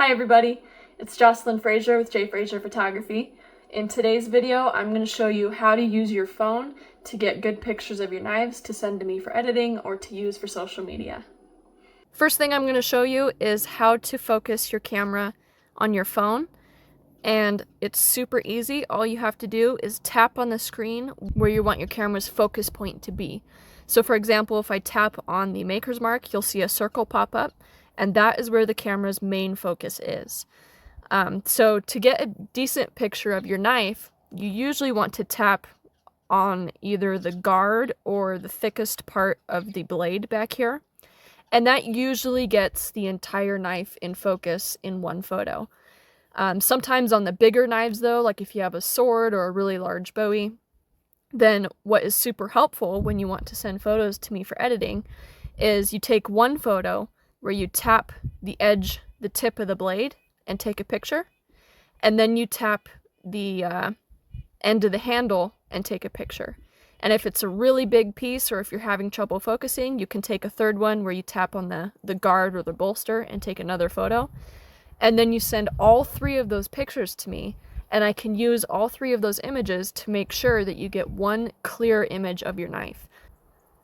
Hi everybody, it's Jocelyn Frazier with J Frazier Photography. In today's video, I'm going to show you how to use your phone to get good pictures of your knives to send to me for editing or to use for social media. First thing I'm going to show you is how to focus your camera on your phone. And it's super easy. All you have to do is tap on the screen where you want your camera's focus point to be. So for example, if I tap on the maker's mark, you'll see a circle pop up, and that is where the camera's main focus is. So to get a decent picture of your knife, you usually want to tap on either the guard or the thickest part of the blade back here. And that usually gets the entire knife in focus in one photo. Sometimes on the bigger knives though, like if you have a sword or a really large Bowie, then what is super helpful when you want to send photos to me for editing is you take one photo where you tap the edge, the tip of the blade, and take a picture, and then you tap the end of the handle and take a picture. And if it's a really big piece or if you're having trouble focusing, you can take a third one where you tap on the guard or the bolster and take another photo. And then you send all three of those pictures to me, and I can use all three of those images to make sure that you get one clear image of your knife.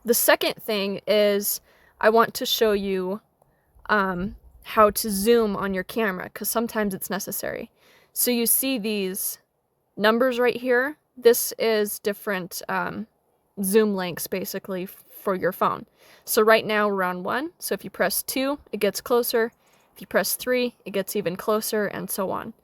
The second thing is I want to show you how to zoom on your camera, because sometimes it's necessary. So you see these numbers right here. This is different zoom lengths basically for your phone. So right now we're on 1, so if you press 2, it gets closer. If you press 3, it gets even closer, and so on.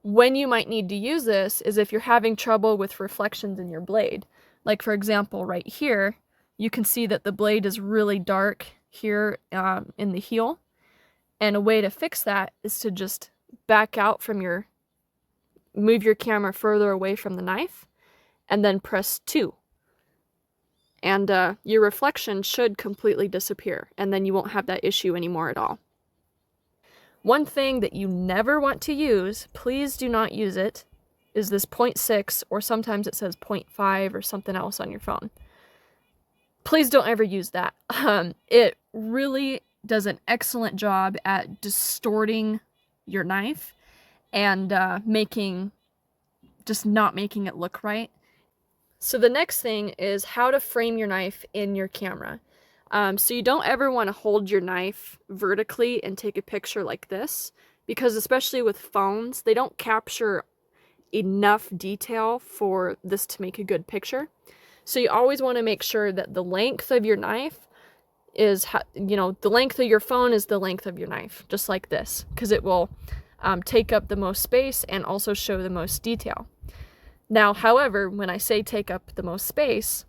When you might need to use this is if you're having trouble with reflections in your blade. Like for example, right here, you can see that the blade is really dark here in the heel. And a way to fix that is to just back out from move your camera further away from the knife, and then press 2. And your reflection should completely disappear, and then you won't have that issue anymore at all. One thing that you never want to use, please do not use it, is this 0.6, or sometimes it says 0.5 or something else on your phone. Please don't ever use that. It really does an excellent job at distorting your knife and not making it look right. So the next thing is how to frame your knife in your camera. So you don't ever want to hold your knife vertically and take a picture like this, because especially with phones, they don't capture enough detail for this to make a good picture. So you always want to make sure that the length of your knife is, the length of your phone is the length of your knife, just like this, because it will take up the most space and also show the most detail. Now, however, when I say take up the most space,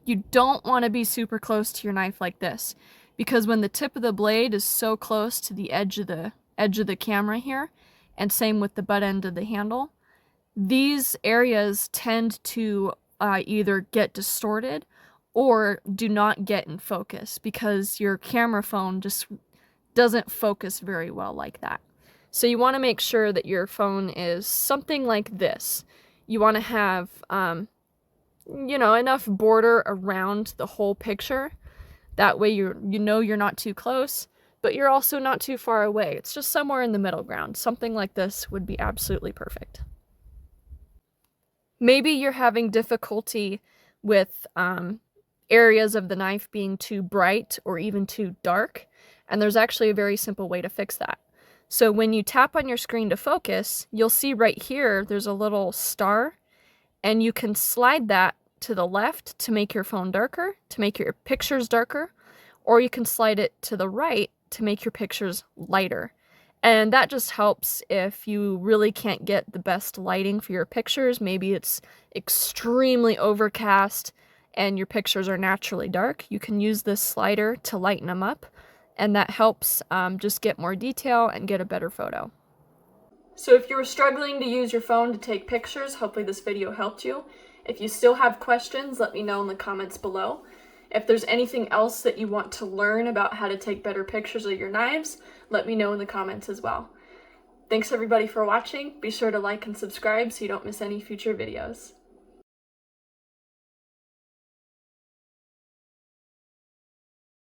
you don't want to be super close to your knife like this, because when the tip of the blade is so close to the edge of the camera here, and same with the butt end of the handle, these areas tend to either get distorted or do not get in focus, because your camera phone just doesn't focus very well like that. So you want to make sure that your phone is something like this. You want to have enough border around the whole picture. That way you're not too close, but you're also not too far away. It's just somewhere in the middle ground. Something like this would be absolutely perfect. Maybe you're having difficulty with areas of the knife being too bright or even too dark, and there's actually a very simple way to fix that. So when you tap on your screen to focus, you'll see right here there's a little star, and you can slide that to the left to make your phone darker, to make your pictures darker, or you can slide it to the right to make your pictures lighter. And that just helps if you really can't get the best lighting for your pictures. Maybe it's extremely overcast and your pictures are naturally dark. You can use this slider to lighten them up, and that helps just get more detail and get a better photo. So if you were struggling to use your phone to take pictures, hopefully this video helped you. If you still have questions, let me know in the comments below. If there's anything else that you want to learn about how to take better pictures of your knives, let me know in the comments as well. Thanks everybody for watching. Be sure to like and subscribe so you don't miss any future videos.